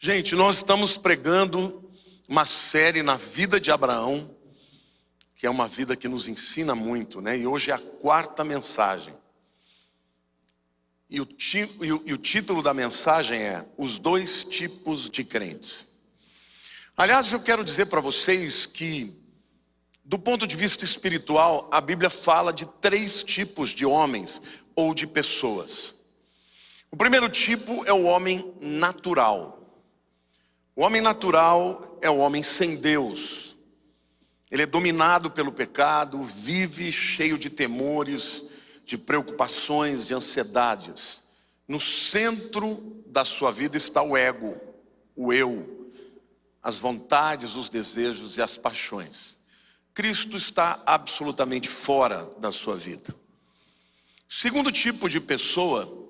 Gente, nós estamos pregando uma série na vida de Abraão, que é uma vida que nos ensina muito, né? E hoje é a quarta mensagem. E o título da mensagem é Os Dois Tipos de Crentes. Aliás, eu quero dizer para vocês que, do ponto de vista espiritual, a Bíblia fala de três tipos de homens ou de pessoas. O primeiro tipo é o homem natural. O homem natural é o homem sem Deus. Ele é dominado pelo pecado, vive cheio de temores, de preocupações, de ansiedades. No centro da sua vida está o ego, o eu, as vontades, os desejos e as paixões. Cristo está absolutamente fora da sua vida. O segundo tipo de pessoa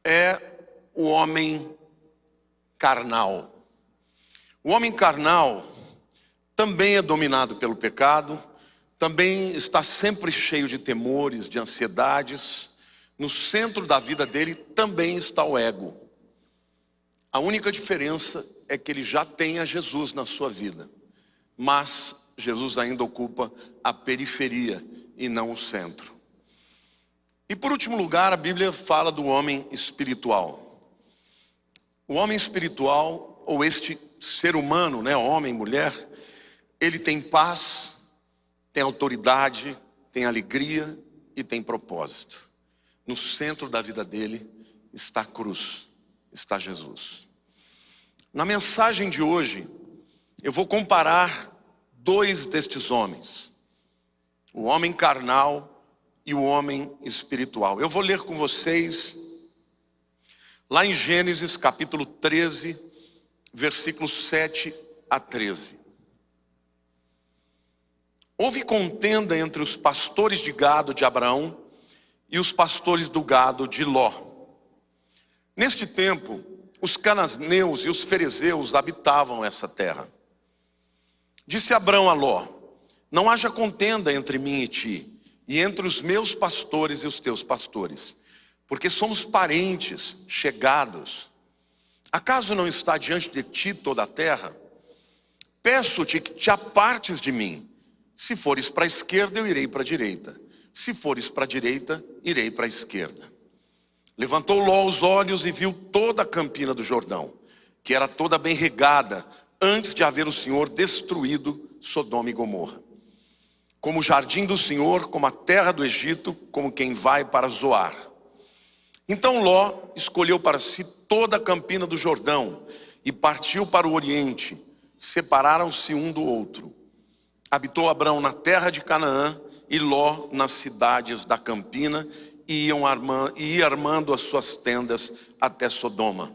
é o homem carnal. O homem carnal também é dominado pelo pecado, também está sempre cheio de temores, de ansiedades. No centro da vida dele também está o ego. A única diferença é que ele já tem Jesus na sua vida, mas Jesus ainda ocupa a periferia e não o centro. E por último lugar, a Bíblia fala do homem espiritual. O homem espiritual, ou este ser humano, né, homem, mulher, ele tem paz, tem autoridade, tem alegria e tem propósito. No centro da vida dele está a cruz, está Jesus. Na mensagem de hoje, eu vou comparar dois destes homens, o homem carnal e o homem espiritual. Eu vou ler com vocês lá em Gênesis capítulo 13, versículos 7 a 13. Houve contenda entre os pastores de gado de Abraão e os pastores do gado de Ló. Neste tempo, os cananeus e os ferezeus habitavam essa terra. Disse Abraão a Ló: não haja contenda entre mim e ti, e entre os meus pastores e os teus pastores, porque somos parentes, chegados. Acaso não está diante de ti toda a terra? Peço-te que te apartes de mim. Se fores para a esquerda, eu irei para a direita. Se fores para a direita, irei para a esquerda. Levantou Ló os olhos e viu toda a campina do Jordão, que era toda bem regada, antes de haver o Senhor destruído Sodoma e Gomorra. Como o jardim do Senhor, como a terra do Egito, como quem vai para Zoar. Então Ló escolheu para si toda a campina do Jordão e partiu para o oriente. Separaram-se um do outro. Habitou Abraão na terra de Canaã e Ló nas cidades da campina e ia armando as suas tendas até Sodoma.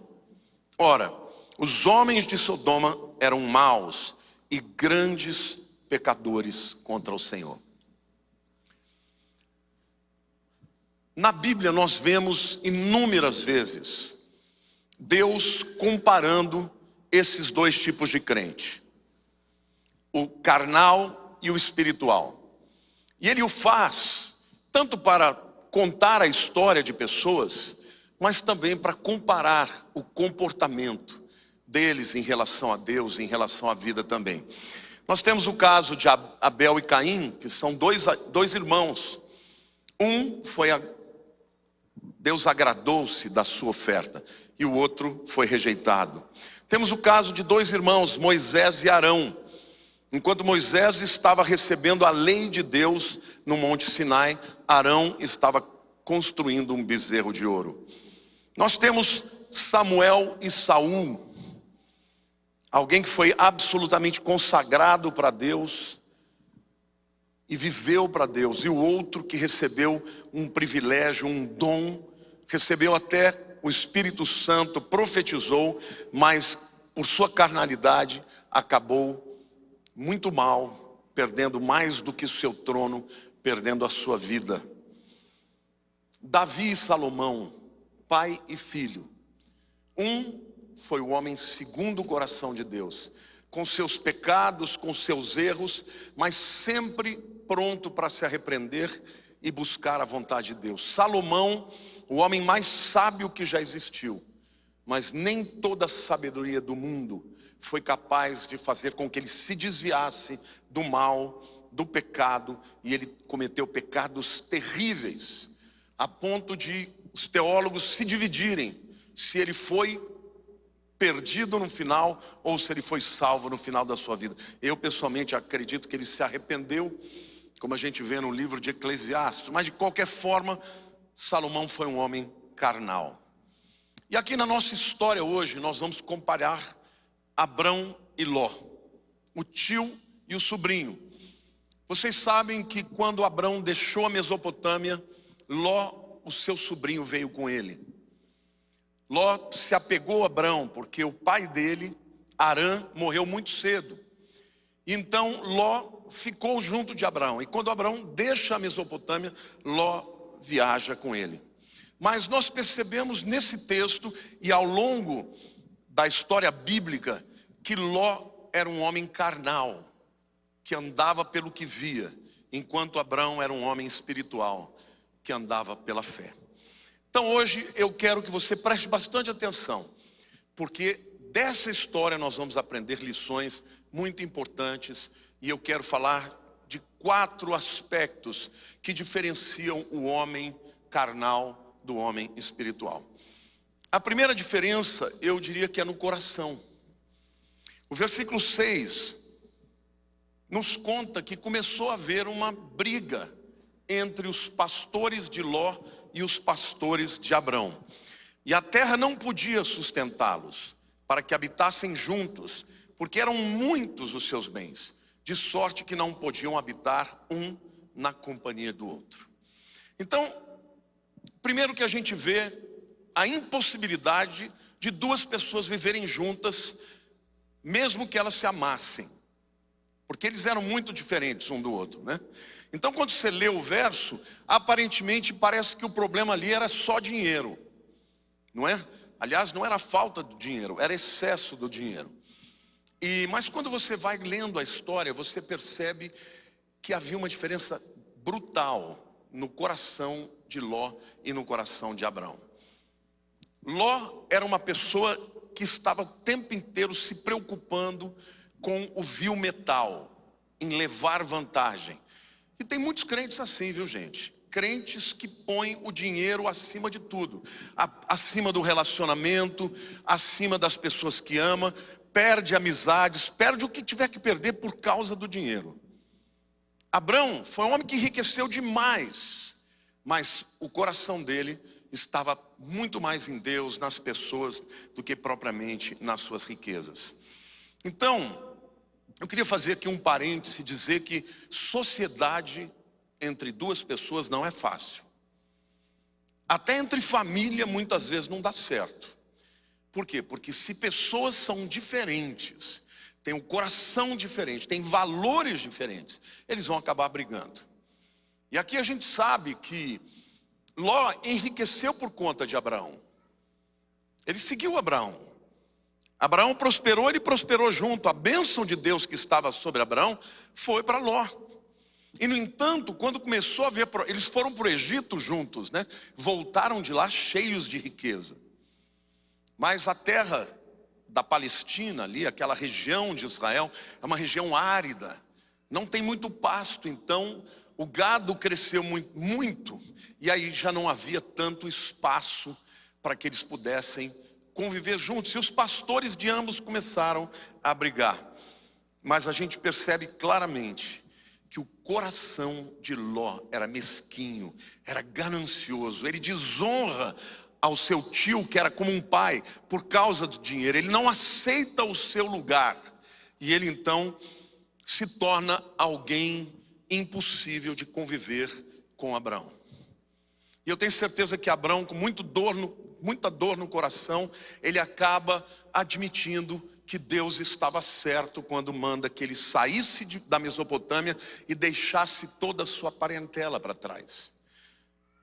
Ora, os homens de Sodoma eram maus e grandes pecadores contra o Senhor. Na Bíblia nós vemos inúmeras vezes Deus comparando esses dois tipos de crente, o carnal e o espiritual. E ele o faz tanto para contar a história de pessoas, mas também para comparar o comportamento deles em relação a Deus, em relação à vida também. Nós temos o caso de Abel e Caim, que são dois irmãos. Deus agradou-se da sua oferta, e o outro foi rejeitado. Temos o caso de dois irmãos, Moisés e Arão. Enquanto Moisés estava recebendo a lei de Deus no Monte Sinai, Arão estava construindo um bezerro de ouro. Nós temos Samuel e Saul, alguém que foi absolutamente consagrado para Deus e viveu para Deus, e o outro que recebeu um privilégio, um dom, recebeu até o Espírito Santo, profetizou, mas por sua carnalidade acabou muito mal, perdendo mais do que o seu trono, perdendo a sua vida. Davi e Salomão, pai e filho. Um foi o homem segundo o coração de Deus, com seus pecados, com seus erros, mas sempre pronto para se arrepender e buscar a vontade de Deus. Salomão, o homem mais sábio que já existiu, mas nem toda a sabedoria do mundo foi capaz de fazer com que ele se desviasse do mal, do pecado, e ele cometeu pecados terríveis, a ponto de os teólogos se dividirem se ele foi perdido no final ou se ele foi salvo no final da sua vida. Eu pessoalmente acredito que ele se arrependeu, como a gente vê no livro de Eclesiastes, mas de qualquer forma, Salomão foi um homem carnal. E aqui na nossa história hoje, nós vamos comparar Abrão e Ló, o tio e o sobrinho. Vocês sabem que quando Abrão deixou a Mesopotâmia, Ló, o seu sobrinho, veio com ele. Ló se apegou a Abrão, porque o pai dele, Harã, morreu muito cedo. Então Ló ficou junto de Abrão. E quando Abrão deixa a Mesopotâmia, Ló viaja com ele. Mas nós percebemos nesse texto e ao longo da história bíblica que Ló era um homem carnal, que andava pelo que via, enquanto Abrão era um homem espiritual, que andava pela fé. Então hoje eu quero que você preste bastante atenção, porque dessa história nós vamos aprender lições muito importantes, e eu quero falar de 4 aspectos que diferenciam o homem carnal do homem espiritual. A primeira diferença, eu diria que é no coração. O versículo 6 nos conta que começou a haver uma briga entre os pastores de Ló e os pastores de Abrão. E a terra não podia sustentá-los para que habitassem juntos, porque eram muitos os seus bens, de sorte que não podiam habitar um na companhia do outro. Então, primeiro que a gente vê a impossibilidade de 2 pessoas viverem juntas, mesmo que elas se amassem, porque eles eram muito diferentes um do outro, né? Então quando você lê o verso, aparentemente parece que o problema ali era só dinheiro, não é? Aliás, não era falta do dinheiro, era excesso do dinheiro. Mas quando você vai lendo a história, você percebe que havia uma diferença brutal no coração de Ló e no coração de Abrão. Ló era uma pessoa que estava o tempo inteiro se preocupando com o vil metal, em levar vantagem. E tem muitos crentes assim, viu gente? Crentes que põem o dinheiro acima de tudo, acima do relacionamento, acima das pessoas que ama, perde amizades, perde o que tiver que perder por causa do dinheiro. Abrão foi um homem que enriqueceu demais, mas o coração dele estava muito mais em Deus, nas pessoas, do que propriamente nas suas riquezas. Então, eu queria fazer aqui um parêntese e dizer que sociedade entre 2 pessoas não é fácil. Até entre família muitas vezes não dá certo. Por quê? Porque se pessoas são diferentes, têm um coração diferente, têm valores diferentes, eles vão acabar brigando. E aqui a gente sabe que Ló enriqueceu por conta de Abraão. Ele seguiu Abraão. Abraão prosperou, ele prosperou junto. A bênção de Deus que estava sobre Abraão foi para Ló. E no entanto, quando começou a ver, eles foram para o Egito juntos, né? Voltaram de lá cheios de riqueza. Mas a terra da Palestina ali, aquela região de Israel, é uma região árida. Não tem muito pasto, então o gado cresceu muito. E aí já não havia tanto espaço para que eles pudessem conviver juntos, e os pastores de ambos começaram a brigar. Mas a gente percebe claramente que o coração de Ló era mesquinho, era ganancioso, ele desonra ao seu tio, que era como um pai, por causa do dinheiro. Ele não aceita o seu lugar, e ele então se torna alguém impossível de conviver com Abrão. E eu tenho certeza que Abrão, com muita dor no coração, ele acaba admitindo que Deus estava certo quando manda que ele saísse da Mesopotâmia e deixasse toda a sua parentela para trás.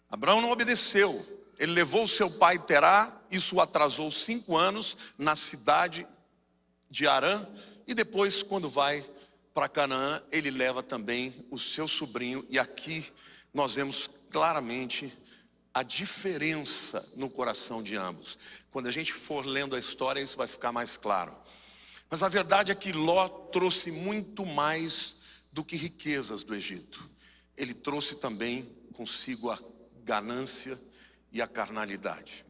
Abrão não obedeceu, ele levou o seu pai Terá, isso o atrasou 5 anos na cidade de Harã, e depois quando vai para Canaã, ele leva também o seu sobrinho, e aqui nós vemos claramente a diferença no coração de ambos. Quando a gente for lendo a história, isso vai ficar mais claro. Mas a verdade é que Ló trouxe muito mais do que riquezas do Egito. Ele trouxe também consigo a ganância e a carnalidade.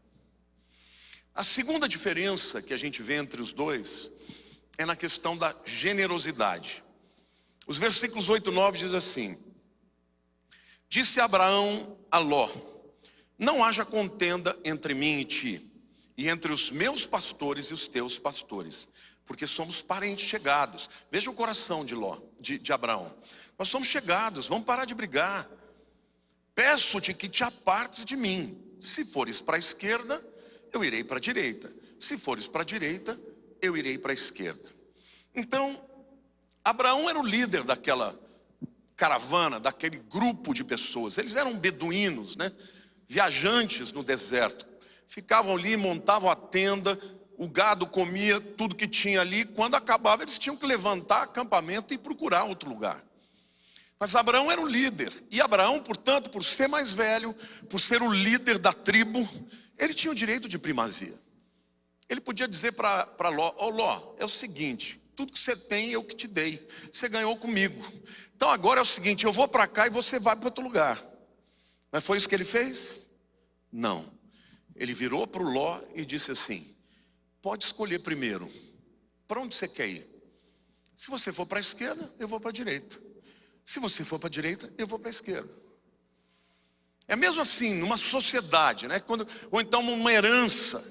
A segunda diferença que a gente vê entre os dois é na questão da generosidade. Os versículos 8 e 9 diz assim: disse Abraão a Ló: não haja contenda entre mim e ti, e entre os meus pastores e os teus pastores, porque somos parentes chegados. Veja o coração de Ló, de Abraão. Nós somos chegados, vamos parar de brigar. Peço-te que te apartes de mim. Se fores para a esquerda, eu irei para a direita. Se fores para a direita, eu irei para a esquerda. Então, Abraão era o líder daquela caravana, daquele grupo de pessoas. Eles eram beduínos, né? Viajantes no deserto. Ficavam ali, montavam a tenda, o gado comia tudo que tinha ali. Quando acabava, eles tinham que levantar acampamento e procurar outro lugar. Mas Abraão era o líder. E Abraão, portanto, por ser mais velho, por ser o líder da tribo, ele tinha o direito de primazia. Ele podia dizer para Ló: ô Ló, é o seguinte, tudo que você tem eu que te dei, você ganhou comigo. Então agora é o seguinte, eu vou para cá e você vai para outro lugar. Mas foi isso que ele fez? Não. Ele virou para o Ló e disse assim: pode escolher primeiro, para onde você quer ir? Se você for para a esquerda, eu vou para a direita. Se você for para a direita, eu vou para a esquerda. É mesmo assim, numa sociedade, né? Ou então uma herança.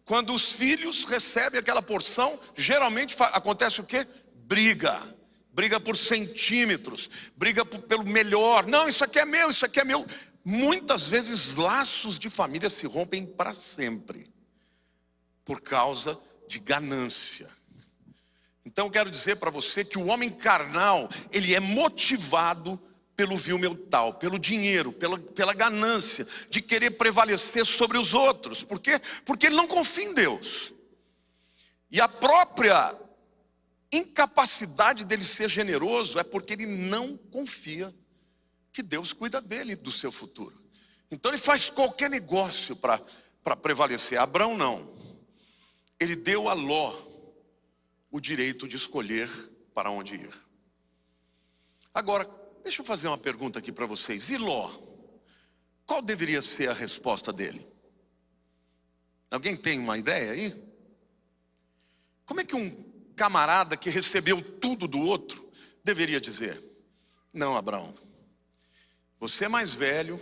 Quando os filhos recebem aquela porção, geralmente acontece o quê? Briga. Briga por centímetros. Briga pelo melhor. Não, isso aqui é meu, isso aqui é meu. Muitas vezes laços de família se rompem para sempre. Por causa de ganância. Então eu quero dizer para você que o homem carnal, ele é motivado pelo vil mental, pelo dinheiro, pela ganância, de querer prevalecer sobre os outros. Por quê? Porque ele não confia em Deus. E a própria incapacidade dele ser generoso é porque ele não confia que Deus cuida dele e do seu futuro. Então ele faz qualquer negócio para prevalecer. Abraão não. Ele deu a Ló o direito de escolher para onde ir. Agora, deixa eu fazer uma pergunta aqui para vocês. E Ló? Qual deveria ser a resposta dele? Alguém tem uma ideia aí? Como é que um camarada que recebeu tudo do outro deveria dizer: não, Abraão, você é mais velho,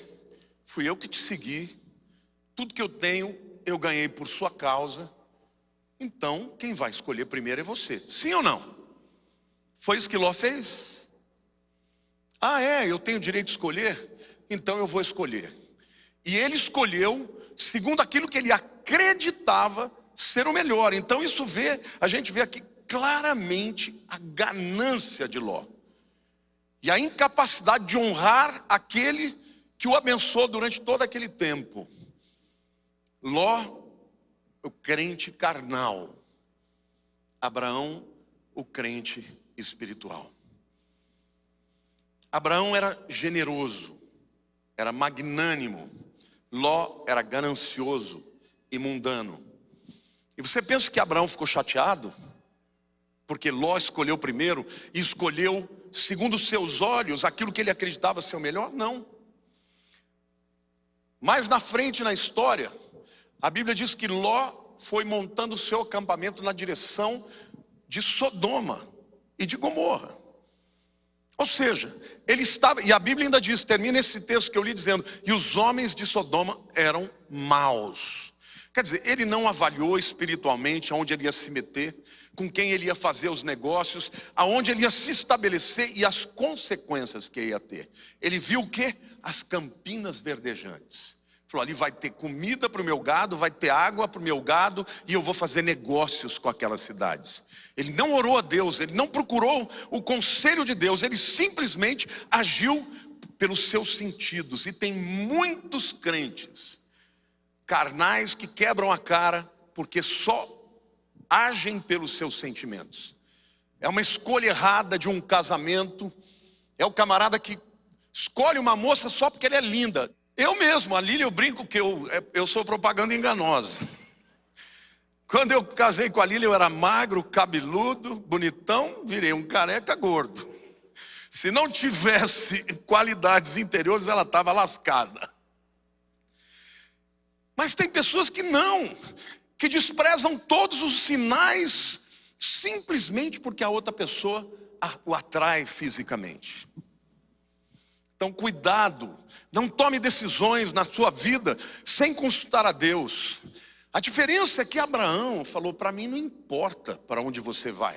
fui eu que te segui, tudo que eu tenho eu ganhei por sua causa, então quem vai escolher primeiro é você. Sim ou não? Foi isso que Ló fez? Ah, eu tenho direito de escolher? Então eu vou escolher. E ele escolheu segundo aquilo que ele acreditava ser o melhor. Então a gente vê aqui claramente a ganância de Ló. E a incapacidade de honrar aquele que o abençoou durante todo aquele tempo. Ló, o crente carnal. Abraão, o crente espiritual. Abraão era generoso, era magnânimo. Ló era ganancioso e mundano. E você pensa que Abraão ficou chateado? Porque Ló escolheu primeiro e escolheu, segundo os seus olhos, aquilo que ele acreditava ser o melhor? Não. Mais na frente na história, a Bíblia diz que Ló foi montando o seu acampamento na direção de Sodoma e de Gomorra. Ou seja, ele estava, e a Bíblia ainda diz, termina esse texto que eu li dizendo, e os homens de Sodoma eram maus. Quer dizer, ele não avaliou espiritualmente aonde ele ia se meter, com quem ele ia fazer os negócios, aonde ele ia se estabelecer e as consequências que ia ter. Ele viu o quê? As campinas verdejantes. Falou, ali vai ter comida para o meu gado, vai ter água para o meu gado, e eu vou fazer negócios com aquelas cidades. Ele não orou a Deus, ele não procurou o conselho de Deus, ele simplesmente agiu pelos seus sentidos. E tem muitos crentes carnais que quebram a cara porque só agem pelos seus sentimentos. É uma escolha errada de um casamento, é o camarada que escolhe uma moça só porque ela é linda. Eu mesmo, a Lília, eu brinco que eu sou propaganda enganosa. Quando eu casei com a Lília, eu era magro, cabeludo, bonitão, virei um careca gordo. Se não tivesse qualidades interiores, ela estava lascada. Mas tem pessoas que não, que desprezam todos os sinais, simplesmente porque a outra pessoa o atrai fisicamente. Então cuidado, não tome decisões na sua vida sem consultar a Deus. A diferença é que Abraão falou, para mim não importa para onde você vai,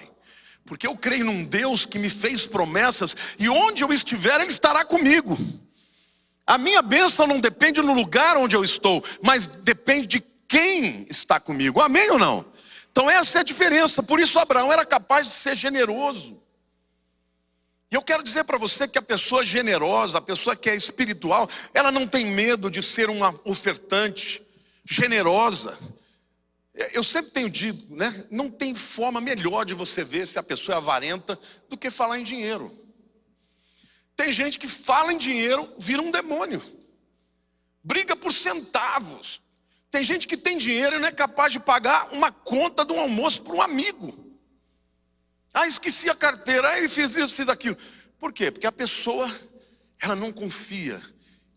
porque eu creio num Deus que me fez promessas, e onde eu estiver Ele estará comigo. A minha bênção não depende no lugar onde eu estou, mas depende de quem está comigo, amém ou não? Então essa é a diferença, por isso Abraão era capaz de ser generoso. E eu quero dizer para você que a pessoa generosa, a pessoa que é espiritual, ela não tem medo de ser uma ofertante generosa. Eu sempre tenho dito, né? Não tem forma melhor de você ver se a pessoa é avarenta do que falar em dinheiro. Tem gente que fala em dinheiro, vira um demônio. Briga por centavos. Tem gente que tem dinheiro e não é capaz de pagar uma conta de um almoço para um amigo. Ah, esqueci a carteira, aí fiz isso, fiz aquilo. Por quê? Porque a pessoa, ela não confia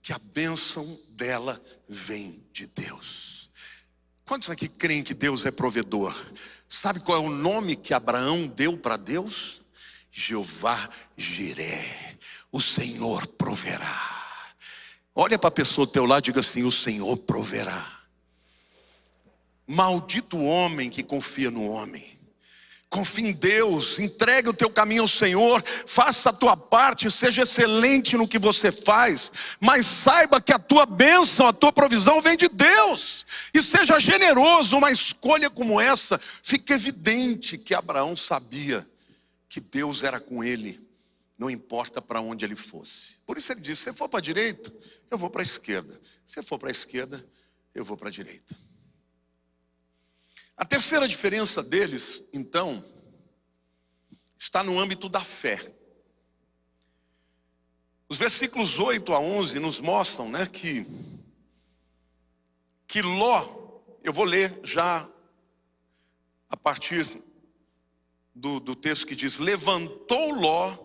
que a bênção dela vem de Deus. Quantos aqui creem que Deus é provedor? Sabe qual é o nome que Abraão deu para Deus? Jeová Jiré, o Senhor proverá. Olha para a pessoa do teu lado e diga assim, o Senhor proverá. Maldito o homem que confia no homem. Confie em Deus, entregue o teu caminho ao Senhor, faça a tua parte, seja excelente no que você faz, mas saiba que a tua bênção, a tua provisão vem de Deus, e seja generoso. Uma escolha como essa, fica evidente que Abraão sabia que Deus era com ele, não importa para onde ele fosse. Por isso ele disse, se for para a direita, eu vou para a esquerda, se for para a esquerda, eu vou para a direita. A terceira diferença deles, então, está no âmbito da fé. Os versículos 8 a 11 nos mostram, né, que Ló, eu vou ler já a partir do texto que diz, levantou Ló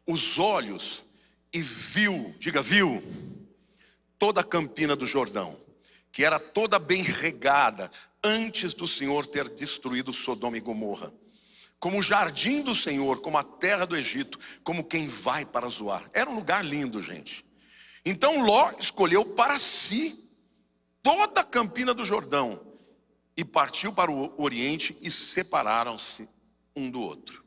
os olhos e viu, diga viu, toda a campina do Jordão, que era toda bem regada, antes do Senhor ter destruído Sodoma e Gomorra, como o jardim do Senhor, como a terra do Egito, como quem vai para Zoar. Era um lugar lindo, gente. Então Ló escolheu para si toda a campina do Jordão e partiu para o Oriente, e separaram-se um do outro.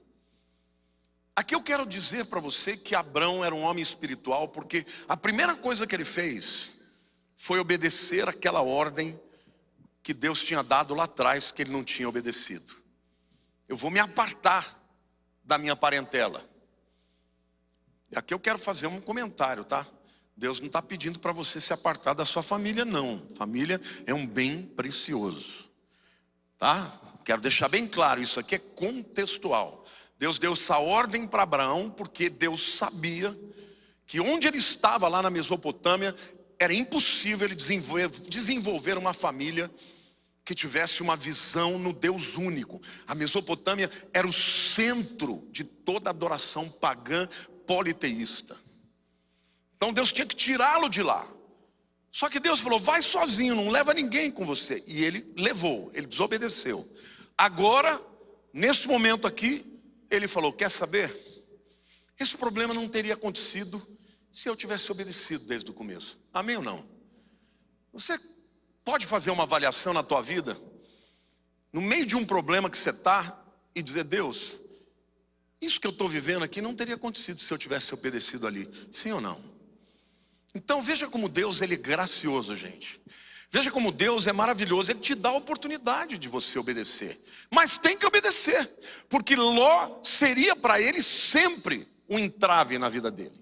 Aqui eu quero dizer para você que Abrão era um homem espiritual, porque a primeira coisa que ele fez foi obedecer aquela ordem que Deus tinha dado lá atrás, que ele não tinha obedecido. Eu vou me apartar da minha parentela. E aqui eu quero fazer um comentário, tá? Deus não está pedindo para você se apartar da sua família, não. Família é um bem precioso, tá? Quero deixar bem claro, isso aqui é contextual. Deus deu essa ordem para Abraão, porque Deus sabia que onde ele estava lá na Mesopotâmia, era impossível ele desenvolver uma família que tivesse uma visão no Deus único. A Mesopotâmia era o centro de toda a adoração pagã politeísta. Então Deus tinha que tirá-lo de lá. Só que Deus falou, vai sozinho, não leva ninguém com você. E ele levou, ele desobedeceu. Agora, nesse momento aqui, ele falou, quer saber? Esse problema não teria acontecido se eu tivesse obedecido desde o começo. Amém ou não? Você pode fazer uma avaliação na tua vida, no meio de um problema que você está, e dizer, Deus, isso que eu estou vivendo aqui não teria acontecido se eu tivesse obedecido ali. Sim ou não? Então veja como Deus, ele é gracioso, gente. Veja como Deus é maravilhoso, ele te dá a oportunidade de você obedecer. Mas tem que obedecer, porque Ló seria para ele sempre um entrave na vida dele.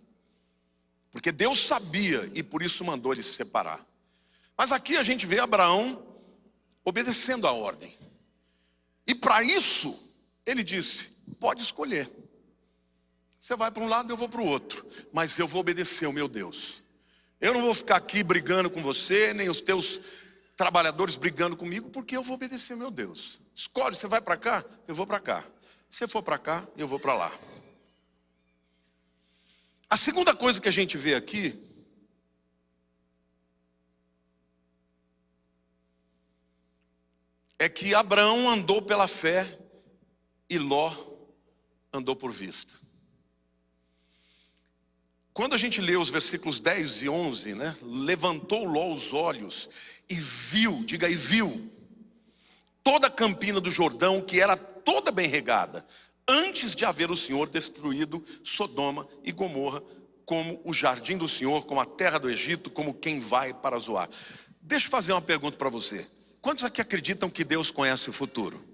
Porque Deus sabia e por isso mandou ele se separar. Mas aqui a gente vê Abraão obedecendo a ordem. E para isso, ele disse, pode escolher. Você vai para um lado, eu vou para o outro. Mas eu vou obedecer ao meu Deus. Eu não vou ficar aqui brigando com você, nem os teus trabalhadores brigando comigo, porque eu vou obedecer meu Deus. Escolhe, você vai para cá, eu vou para cá. Se você for para cá, eu vou para lá. A segunda coisa que a gente vê aqui é que Abraão andou pela fé e Ló andou por vista. Quando a gente lê os versículos 10 e 11, né? Levantou Ló os olhos e viu, diga aí, viu, toda a campina do Jordão, que era toda bem regada, antes de haver o Senhor destruído Sodoma e Gomorra, como o jardim do Senhor, como a terra do Egito, como quem vai para Zoar. Deixa eu fazer uma pergunta para você. Quantos aqui acreditam que Deus conhece o futuro?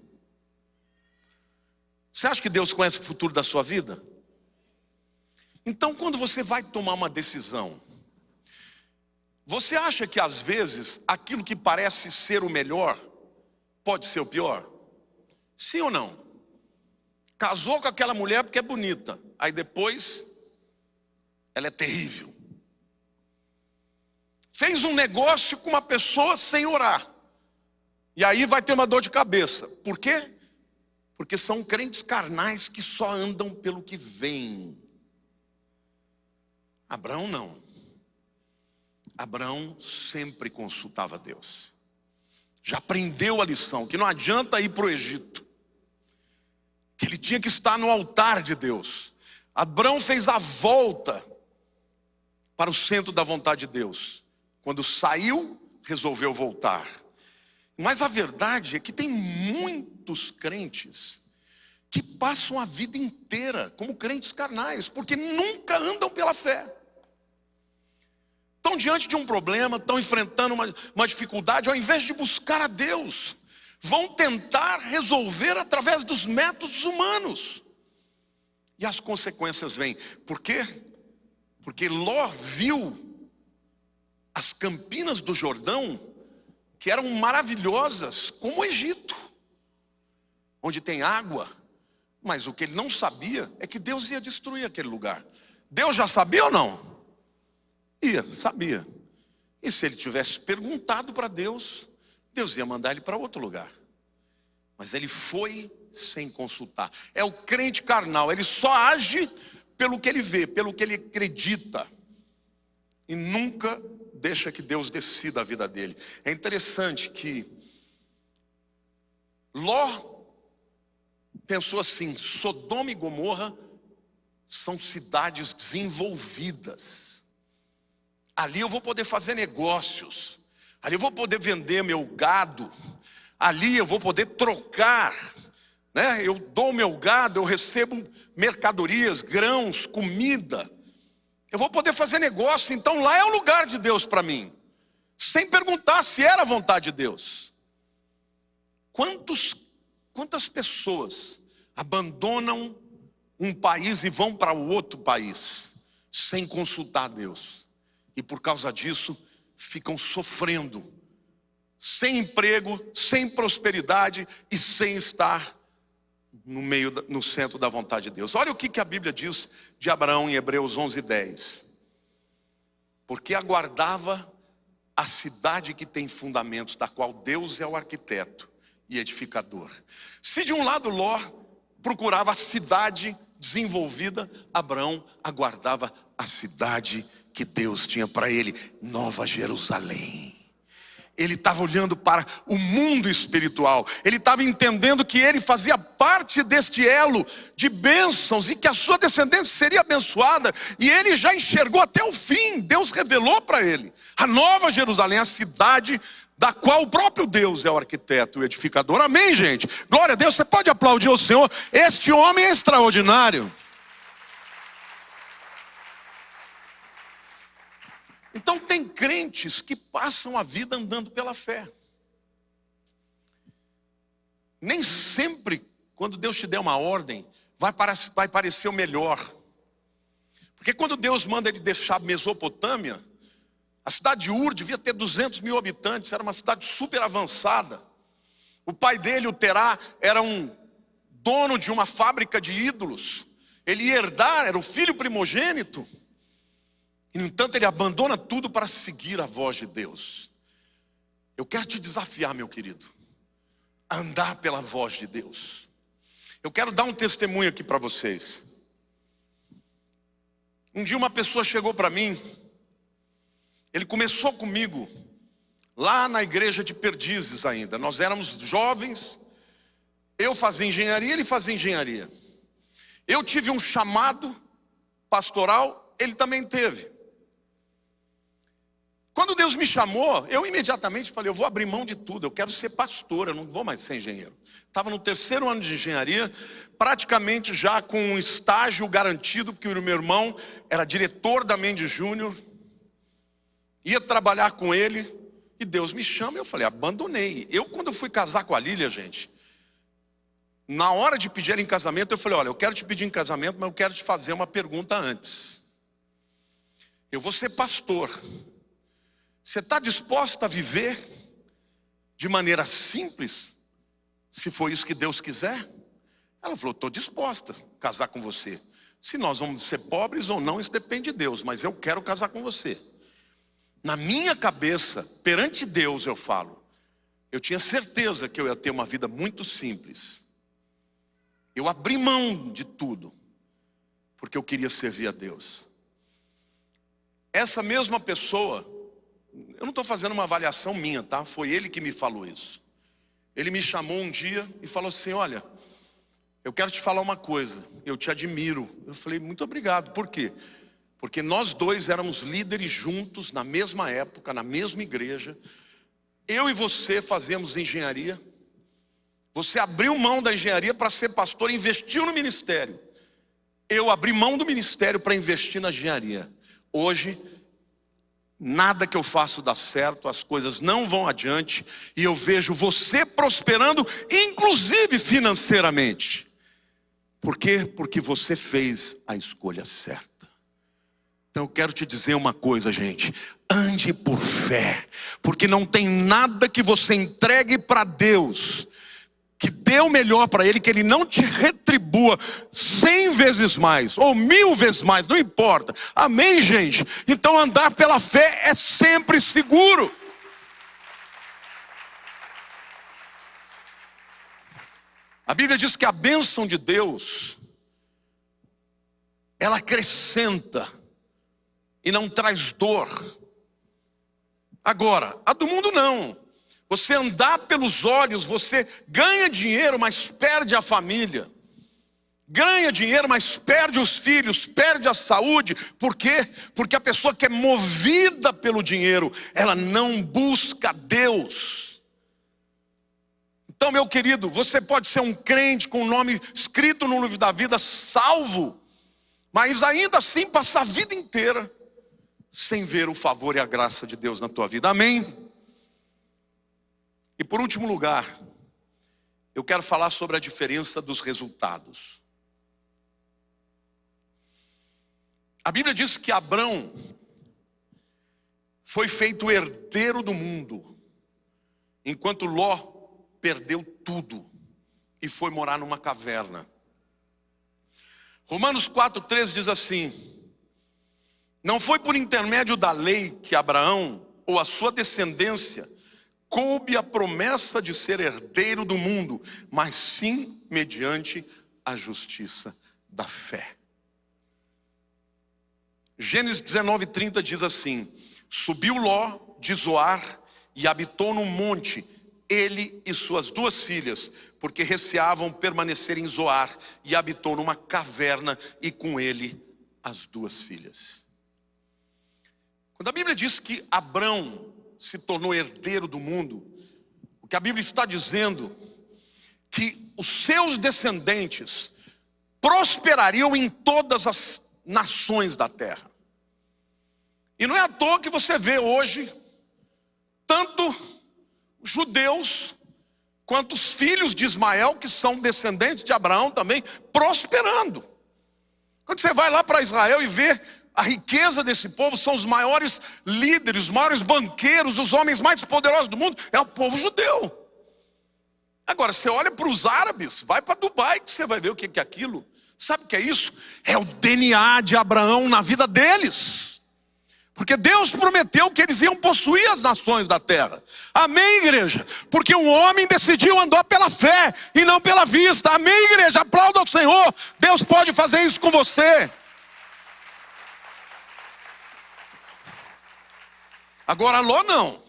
Você acha que Deus conhece o futuro da sua vida? Então, quando você vai tomar uma decisão, você acha que às vezes aquilo que parece ser o melhor pode ser o pior? Sim ou não? Casou com aquela mulher porque é bonita, aí depois ela é terrível. Fez um negócio com uma pessoa sem orar, e aí vai ter uma dor de cabeça. Por quê? Porque são crentes carnais que só andam pelo que vem. Abraão não. Abraão sempre consultava Deus. Já aprendeu a lição, que não adianta ir para o Egito, que ele tinha que estar no altar de Deus. Abraão fez a volta para o centro da vontade de Deus. Quando saiu, resolveu voltar. Mas a verdade é que tem muitos crentes que passam a vida inteira como crentes carnais, porque nunca andam pela fé. Estão diante de um problema, estão enfrentando uma dificuldade, ao invés de buscar a Deus, vão tentar resolver através dos métodos humanos. E as consequências vêm. Por quê? Porque Ló viu as campinas do Jordão, que eram maravilhosas, como o Egito, onde tem água. Mas o que ele não sabia é que Deus ia destruir aquele lugar. Deus já sabia ou não? Sabia. E se ele tivesse perguntado para Deus, Deus ia mandar ele para outro lugar. Mas ele foi sem consultar. É o crente carnal, ele só age pelo que ele vê, pelo que ele acredita, e nunca deixa que Deus decida a vida dele. É interessante que Ló pensou assim: Sodoma e Gomorra são cidades desenvolvidas. Ali eu vou poder fazer negócios, ali eu vou poder vender meu gado, ali eu vou poder trocar, né? Eu dou meu gado, eu recebo mercadorias, grãos, comida. Eu vou poder fazer negócio, então lá é o lugar de Deus para mim, sem perguntar se era a vontade de Deus. Quantas pessoas abandonam um país e vão para o outro país sem consultar a Deus? E por causa disso ficam sofrendo, sem emprego, sem prosperidade e sem estar no centro da vontade de Deus. Olha o que a Bíblia diz de Abraão em Hebreus 11:10. Porque aguardava a cidade que tem fundamentos, da qual Deus é o arquiteto e edificador. Se de um lado Ló procurava a cidade desenvolvida, Abraão aguardava a cidade que Deus tinha para ele, Nova Jerusalém. Ele estava olhando para o mundo espiritual. Ele estava entendendo que ele fazia parte deste elo de bênçãos e que a sua descendência seria abençoada. E ele já enxergou até o fim. Deus revelou para ele a Nova Jerusalém, a cidade da qual o próprio Deus é o arquiteto e o edificador. Amém, gente? Glória a Deus. Você pode aplaudir o Senhor. Este homem é extraordinário. Então tem crentes que passam a vida andando pela fé. Nem sempre, quando Deus te der uma ordem, vai parecer o melhor. Porque quando Deus manda ele deixar Mesopotâmia, a cidade de Ur devia ter 200 mil habitantes, era uma cidade super avançada. O pai dele, o Terá, era um dono de uma fábrica de ídolos. Ele ia herdar, era o filho primogênito. E no entanto ele abandona tudo para seguir a voz de Deus. Eu quero te desafiar, meu querido, a andar pela voz de Deus. Eu quero dar um testemunho aqui para vocês. Um dia uma pessoa chegou para mim, ele começou comigo lá na igreja de Perdizes ainda. Nós éramos jovens, eu fazia engenharia, ele fazia engenharia. Eu tive um chamado pastoral, ele também teve. Quando Deus me chamou, eu imediatamente falei, eu vou abrir mão de tudo, eu quero ser pastor, eu não vou mais ser engenheiro. Estava no 3º ano de engenharia, praticamente já com um estágio garantido, porque o meu irmão era diretor da Mendes Júnior, ia trabalhar com ele, e Deus me chama, e eu falei, abandonei. Quando eu fui casar com a Lília, gente, na hora de pedir ela em casamento, eu falei, olha, eu quero te pedir em casamento, mas eu quero te fazer uma pergunta antes. Eu vou ser pastor. Você está disposta a viver de maneira simples, se for isso que Deus quiser? Ela falou, estou disposta a casar com você. Se nós vamos ser pobres ou não, isso depende de Deus, mas eu quero casar com você. Na minha cabeça, perante Deus eu falo, eu tinha certeza que eu ia ter uma vida muito simples. Eu abri mão de tudo, porque eu queria servir a Deus. Essa mesma pessoa, eu não estou fazendo uma avaliação minha, tá? Foi ele que me falou isso. Ele me chamou um dia e falou assim, olha, eu quero te falar uma coisa, eu te admiro. Eu falei, muito obrigado, por quê? Porque nós dois éramos líderes juntos, na mesma época, na mesma igreja. Eu e você fazíamos engenharia. Você abriu mão da engenharia para ser pastor e investiu no ministério. Eu abri mão do ministério para investir na engenharia. Hoje, nada que eu faço dá certo, as coisas não vão adiante, e eu vejo você prosperando, inclusive financeiramente. Por quê? Porque você fez a escolha certa. Então eu quero te dizer uma coisa, gente, ande por fé, porque não tem nada que você entregue para Deus, que dê o melhor para Ele, que Ele não te retribua 100 vezes mais, ou 1000 vezes mais, não importa. Amém, gente? Então andar pela fé é sempre seguro. A Bíblia diz que a bênção de Deus, ela acrescenta e não traz dor. Agora, a do mundo não. Você andar pelos olhos, você ganha dinheiro, mas perde a família. Ganha dinheiro, mas perde os filhos, perde a saúde. Por quê? Porque a pessoa que é movida pelo dinheiro, ela não busca Deus. Então, meu querido, você pode ser um crente com o nome escrito no livro da vida, salvo, mas ainda assim passar a vida inteira sem ver o favor e a graça de Deus na tua vida. Amém? E por último lugar, eu quero falar sobre a diferença dos resultados. A Bíblia diz que Abrão foi feito herdeiro do mundo, enquanto Ló perdeu tudo e foi morar numa caverna. Romanos 4,13 diz assim, não foi por intermédio da lei que Abraão ou a sua descendência coube a promessa de ser herdeiro do mundo, mas sim mediante a justiça da fé. Gênesis 19:30 diz assim, subiu Ló de Zoar e habitou num monte, ele e suas 2 filhas, porque receavam permanecer em Zoar, e habitou numa caverna, e com ele as 2 filhas. Quando a Bíblia diz que Abrão se tornou herdeiro do mundo, o que a Bíblia está dizendo, que os seus descendentes prosperariam em todas as nações da terra. E não é à toa que você vê hoje, tanto judeus, quanto os filhos de Ismael, que são descendentes de Abraão também, prosperando. Quando você vai lá para Israel e vê a riqueza desse povo, são os maiores líderes, os maiores banqueiros, os homens mais poderosos do mundo, é o povo judeu. Agora, você olha para os árabes, vai para Dubai, que você vai ver o que é aquilo. Sabe o que é isso? É o DNA de Abraão na vida deles. Porque Deus prometeu que eles iam possuir as nações da terra. Amém, igreja? Porque um homem decidiu andar pela fé e não pela vista. Amém, igreja? Aplauda ao Senhor. Deus pode fazer isso com você. Agora Ló não.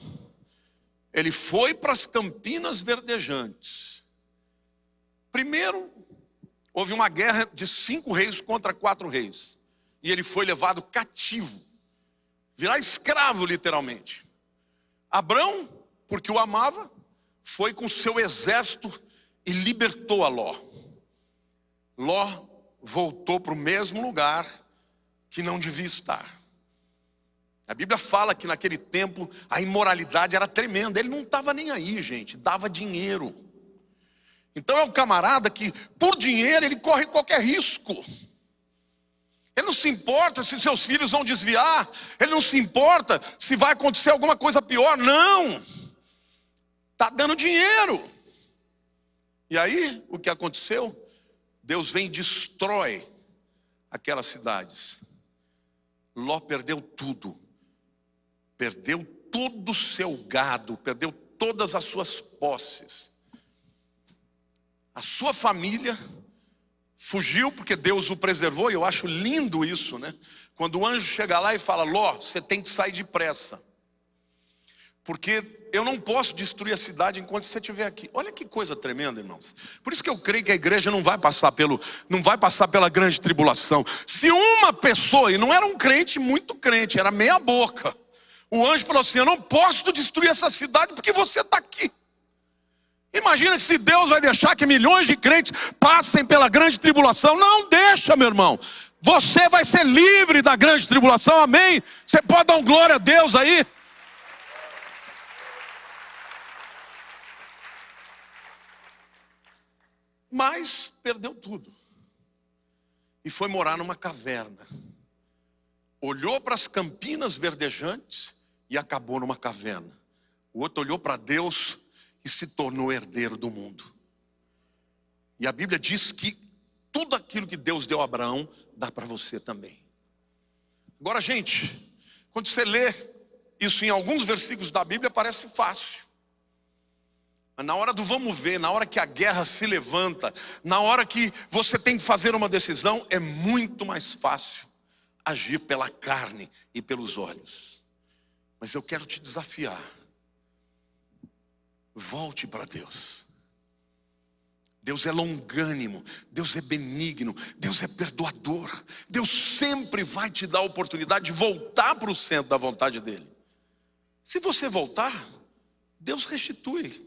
Ele foi para as campinas verdejantes. Primeiro, houve uma guerra de 5 reis contra 4 reis. E ele foi levado cativo. Virar escravo, literalmente. Abrão, porque o amava, foi com seu exército e libertou a Ló. Ló voltou para o mesmo lugar que não devia estar. A Bíblia fala que naquele tempo a imoralidade era tremenda. Ele não estava nem aí, gente, dava dinheiro. Então é um camarada que, por dinheiro, ele corre qualquer risco. Ele não se importa se seus filhos vão desviar. Ele não se importa se vai acontecer alguma coisa pior. Não. Está dando dinheiro. E aí, o que aconteceu? Deus vem e destrói aquelas cidades. Ló perdeu tudo. Perdeu todo o seu gado. Perdeu todas as suas posses. A sua família fugiu porque Deus o preservou. E eu acho lindo isso, né? Quando o anjo chega lá e fala: Ló, você tem que sair depressa, porque eu não posso destruir a cidade enquanto você estiver aqui. Olha que coisa tremenda, irmãos. Por isso que eu creio que a igreja não vai passar pela grande tribulação. Se uma pessoa, e não era um crente muito crente, era meia boca, o anjo falou assim: eu não posso destruir essa cidade porque você está aqui. Imagina se Deus vai deixar que milhões de crentes passem pela grande tribulação. Não deixa, meu irmão. Você vai ser livre da grande tribulação, amém? Você pode dar um glória a Deus aí? Mas perdeu tudo. E foi morar numa caverna. Olhou para as campinas verdejantes e acabou numa caverna. O outro olhou para Deus e se tornou herdeiro do mundo. E a Bíblia diz que tudo aquilo que Deus deu a Abraão, dá para você também. Agora, gente, quando você lê isso em alguns versículos da Bíblia, parece fácil. Mas na hora do vamos ver, na hora que a guerra se levanta, na hora que você tem que fazer uma decisão, é muito mais fácil agir pela carne e pelos olhos. Mas eu quero te desafiar. Volte para Deus. Deus é longânimo, Deus é benigno, Deus é perdoador. Deus sempre vai te dar a oportunidade de voltar para o centro da vontade dele. Se você voltar, Deus restitui.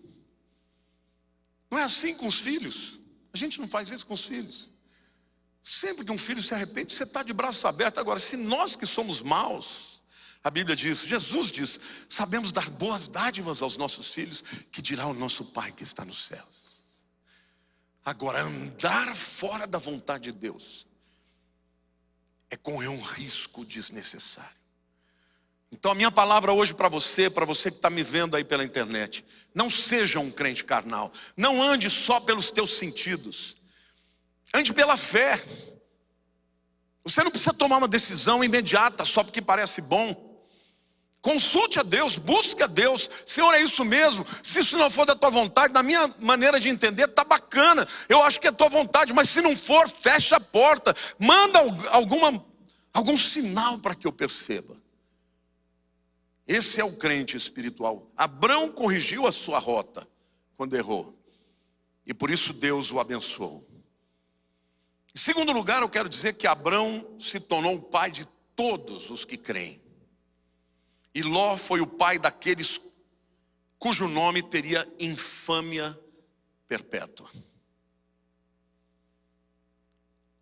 Não é assim com os filhos? A gente não faz isso com os filhos. Sempre que um filho se arrepende, você está de braços abertos. Agora, se nós que somos maus, a Bíblia diz, Jesus diz, sabemos dar boas dádivas aos nossos filhos, que dirá o nosso Pai que está nos céus. Agora, andar fora da vontade de Deus é correr um risco desnecessário. Então a minha palavra hoje para você que está me vendo aí pela internet: não seja um crente carnal. Não ande só pelos teus sentidos. Ande pela fé. Você não precisa tomar uma decisão imediata só porque parece bom. Consulte a Deus, busque a Deus. Senhor, é isso mesmo? Se isso não for da tua vontade, na minha maneira de entender, tá bacana. Eu acho que é tua vontade, mas se não for, fecha a porta. Manda algum sinal para que eu perceba. Esse é o crente espiritual. Abrão corrigiu a sua rota quando errou. E por isso Deus o abençoou. Em segundo lugar, eu quero dizer que Abrão se tornou o pai de todos os que creem. E Ló foi o pai daqueles cujo nome teria infâmia perpétua.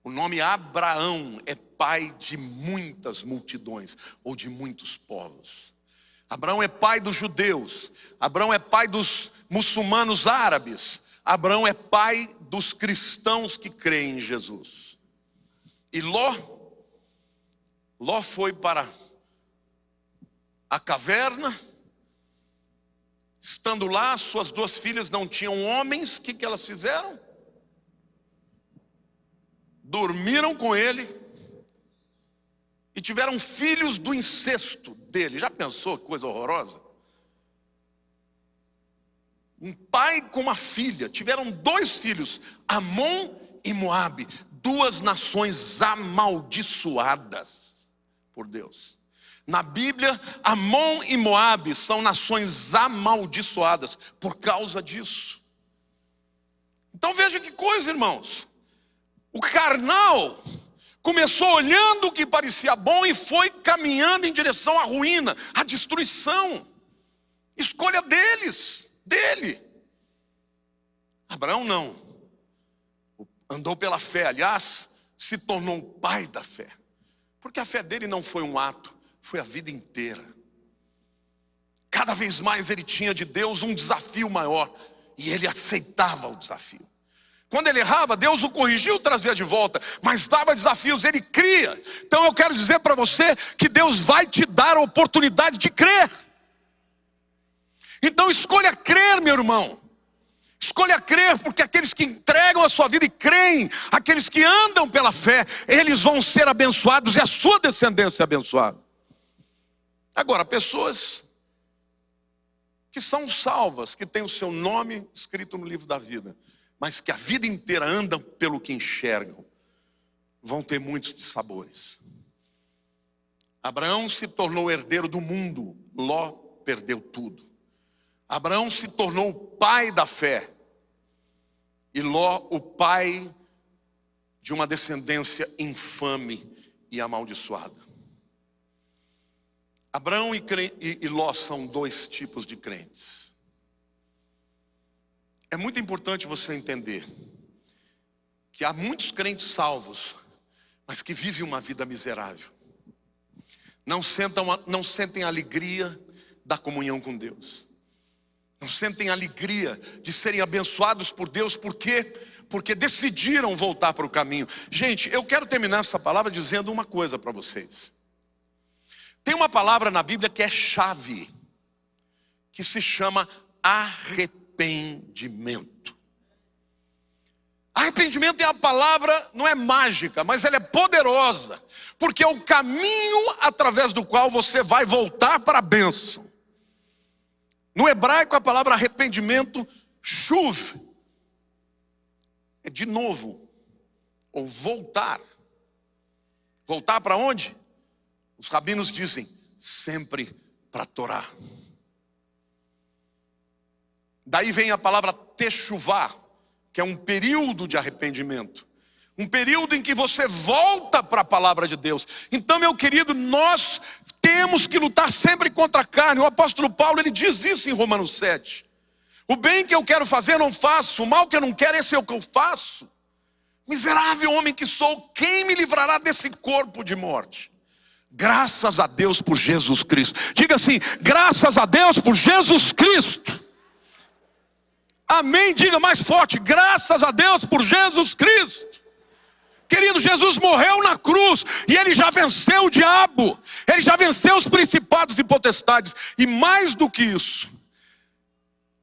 O nome Abraão é pai de muitas multidões, ou de muitos povos. Abraão é pai dos judeus. Abraão é pai dos muçulmanos árabes. Abraão é pai dos cristãos que creem em Jesus. E Ló foi para a caverna. Estando lá, suas 2 filhas não tinham homens. O que elas fizeram? Dormiram com ele e tiveram filhos do incesto dele. Já pensou que coisa horrorosa? Um pai com uma filha, tiveram 2 filhos, Amon e Moabe, 2 nações amaldiçoadas por Deus. Na Bíblia, Amon e Moabe são nações amaldiçoadas por causa disso. Então veja que coisa, irmãos. O carnal começou olhando o que parecia bom e foi caminhando em direção à ruína, à destruição. Escolha dele. Abraão não. Andou pela fé, aliás, se tornou o pai da fé. Porque a fé dele não foi um ato, foi a vida inteira. Cada vez mais ele tinha de Deus um desafio maior, e ele aceitava o desafio. Quando ele errava, Deus o corrigiu, trazia de volta, mas dava desafios, ele cria. Então eu quero dizer para você que Deus vai te dar a oportunidade de crer. Então escolha crer, meu irmão. Escolha crer, porque aqueles que entregam a sua vida e creem, aqueles que andam pela fé, eles vão ser abençoados e a sua descendência é abençoada. Agora, pessoas que são salvas, que têm o seu nome escrito no livro da vida, mas que a vida inteira andam pelo que enxergam, vão ter muitos dissabores. Abraão se tornou herdeiro do mundo, Ló perdeu tudo. Abraão se tornou o pai da fé, e Ló o pai de uma descendência infame e amaldiçoada. Abraão e Ló são 2 tipos de crentes. É muito importante você entender que há muitos crentes salvos, mas que vivem uma vida miserável. Não sentem a alegria da comunhão com Deus. Não sentem a alegria de serem abençoados por Deus. Por quê? Porque decidiram voltar para o caminho. Gente, eu quero terminar essa palavra dizendo uma coisa para vocês. Tem uma palavra na Bíblia que é chave, que se chama arrependimento. Arrependimento é a palavra, não é mágica, mas ela é poderosa, porque é o caminho através do qual você vai voltar para a bênção. No hebraico a palavra arrependimento, shuv, é de novo, ou voltar. Voltar para onde? Os rabinos dizem, sempre para a Torá. Daí vem a palavra techuvá, que é um período de arrependimento. Um período em que você volta para a palavra de Deus. Então, meu querido, nós temos que lutar sempre contra a carne. O apóstolo Paulo, ele diz isso em Romanos 7. O bem que eu quero fazer, eu não faço. O mal que eu não quero, esse é o que eu faço. Miserável homem que sou, quem me livrará desse corpo de morte? Graças a Deus por Jesus Cristo. Diga assim, graças a Deus por Jesus Cristo. Amém, diga mais forte, graças a Deus por Jesus Cristo. Querido, Jesus morreu na cruz e ele já venceu o diabo. Ele já venceu os principados e potestades. E mais do que isso,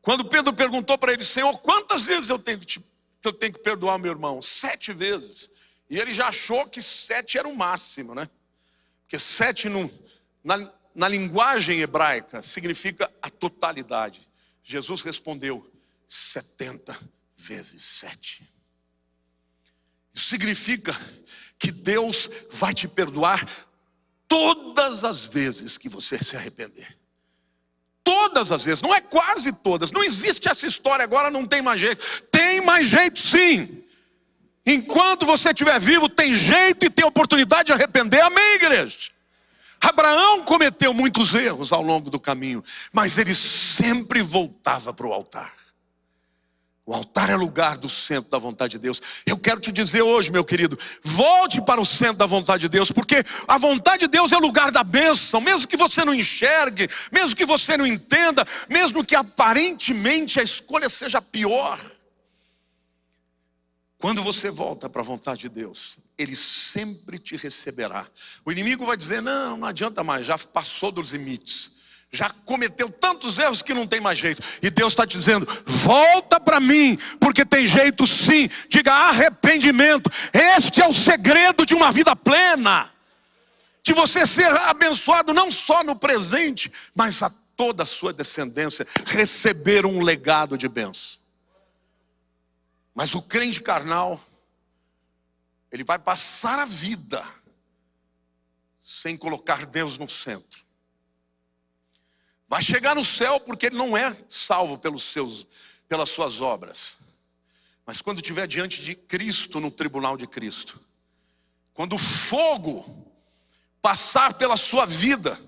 quando Pedro perguntou para ele, Senhor, quantas vezes eu tenho que perdoar o meu irmão? 7 vezes. E ele já achou que 7 era o máximo, né? Porque 7 na linguagem hebraica significa a totalidade. Jesus respondeu 70 vezes 7. Isso significa que Deus vai te perdoar todas as vezes que você se arrepender. Todas as vezes, não é quase todas. Não existe essa história agora, não tem mais jeito. Tem mais jeito sim. Enquanto você estiver vivo, tem jeito e tem oportunidade de arrepender. Amém, igreja? Abraão cometeu muitos erros ao longo do caminho, mas ele sempre voltava para o altar. O altar é lugar do centro da vontade de Deus. Eu quero te dizer hoje, meu querido, volte para o centro da vontade de Deus, porque a vontade de Deus é o lugar da bênção, mesmo que você não enxergue, mesmo que você não entenda, mesmo que aparentemente a escolha seja pior. Quando você volta para a vontade de Deus, Ele sempre te receberá. O inimigo vai dizer, não adianta mais, já passou dos limites. Já cometeu tantos erros que não tem mais jeito. E Deus está te dizendo, volta para mim, porque tem jeito sim. Diga arrependimento. Este é o segredo de uma vida plena. de você ser abençoado não só no presente, mas a toda a sua descendência receber um legado de bênção. Mas o crente carnal, ele vai passar a vida sem colocar Deus no centro. Vai chegar no céu porque ele não é salvo pelas suas obras. Mas quando estiver diante de Cristo, no tribunal de Cristo, quando o fogo passar pela sua vida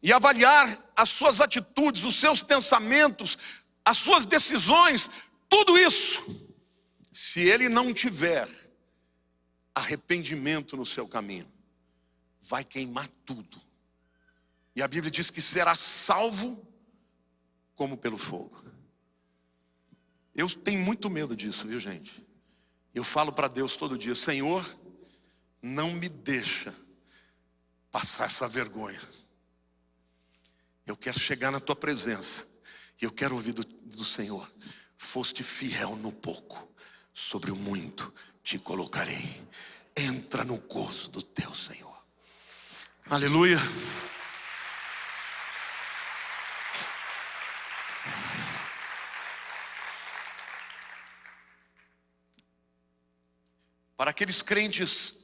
e avaliar as suas atitudes, os seus pensamentos, as suas decisões, tudo isso, se ele não tiver arrependimento no seu caminho, vai queimar tudo. E a Bíblia diz que será salvo como pelo fogo. Eu tenho muito medo disso, viu, gente? Eu falo para Deus todo dia: Senhor, não me deixa passar essa vergonha. Eu quero chegar na tua presença e eu quero ouvir do Senhor: foste fiel no pouco, sobre o muito te colocarei. Entra no gozo do teu Senhor. Aleluia. Para aqueles crentes,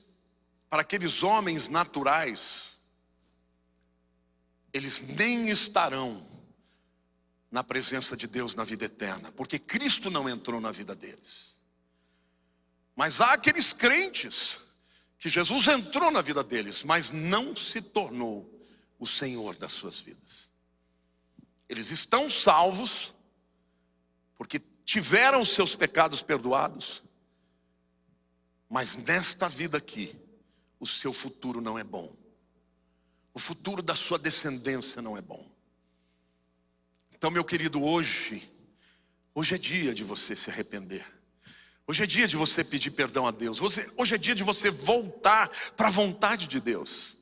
para aqueles homens naturais, eles nem estarão na presença de Deus na vida eterna, porque Cristo não entrou na vida deles. Mas há aqueles crentes que Jesus entrou na vida deles, mas não se tornou o Senhor das suas vidas. Eles estão salvos porque tiveram seus pecados perdoados, mas nesta vida aqui, o seu futuro não é bom. O futuro da sua descendência não é bom. Então, meu querido, hoje é dia de você se arrepender. Hoje é dia de você pedir perdão a Deus. Hoje é dia de você voltar para a vontade de Deus.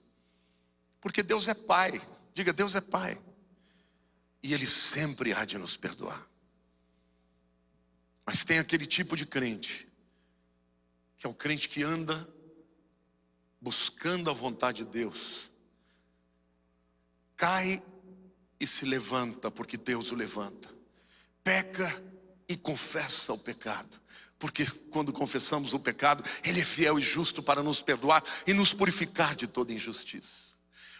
Porque Deus é Pai. Diga: Deus é Pai. E Ele sempre há de nos perdoar. Mas tem aquele tipo de crente, que é o crente que anda buscando a vontade de Deus. Cai e se levanta porque Deus o levanta. Peca e confessa o pecado, porque quando confessamos o pecado, Ele é fiel e justo para nos perdoar e nos purificar de toda injustiça.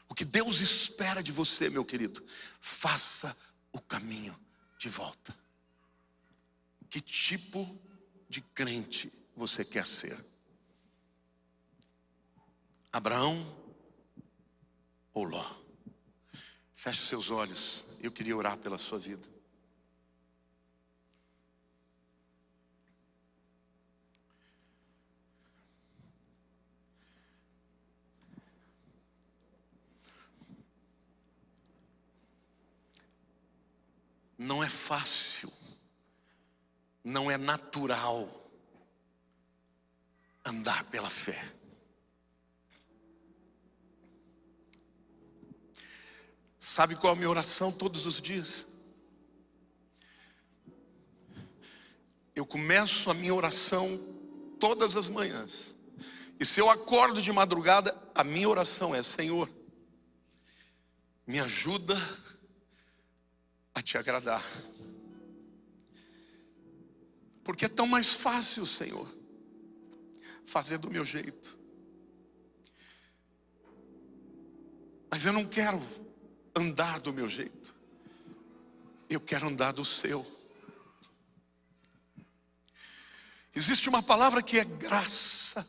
O que Deus espera de você, meu querido: faça o caminho de volta. Que tipo de crente você quer ser? Abraão ou Ló? Feche seus olhos, eu queria orar pela sua vida. Não é fácil, não é natural andar pela fé. Sabe qual é a minha oração todos os dias? Eu começo a minha oração todas as manhãs. E se eu acordo de madrugada, a minha oração é: Senhor, me ajuda a te agradar. Porque é tão mais fácil, Senhor, fazer do meu jeito. Mas eu não quero andar do meu jeito. Eu quero andar do seu. Existe uma palavra que é graça.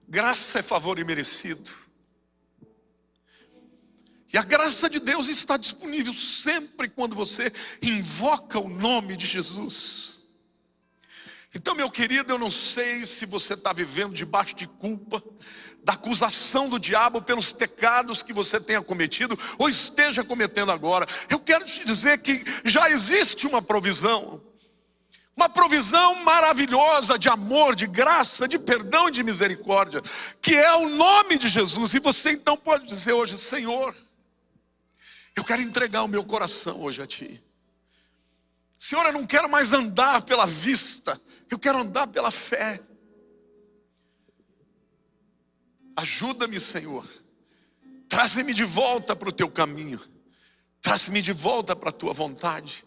Graça é favor imerecido. E a graça de Deus está disponível sempre quando você invoca o nome de Jesus. Então, meu querido, eu não sei se você está vivendo debaixo de culpa, da acusação do diabo pelos pecados que você tenha cometido ou esteja cometendo agora. Eu quero te dizer que já existe uma provisão maravilhosa de amor, de graça, de perdão e de misericórdia, que é o nome de Jesus. E você então pode dizer hoje: Senhor, eu quero entregar o meu coração hoje a Ti. Senhor, eu não quero mais andar pela vista, eu quero andar pela fé. Ajuda-me, Senhor. Traze-me de volta para o teu caminho. Traz-me de volta para a tua vontade.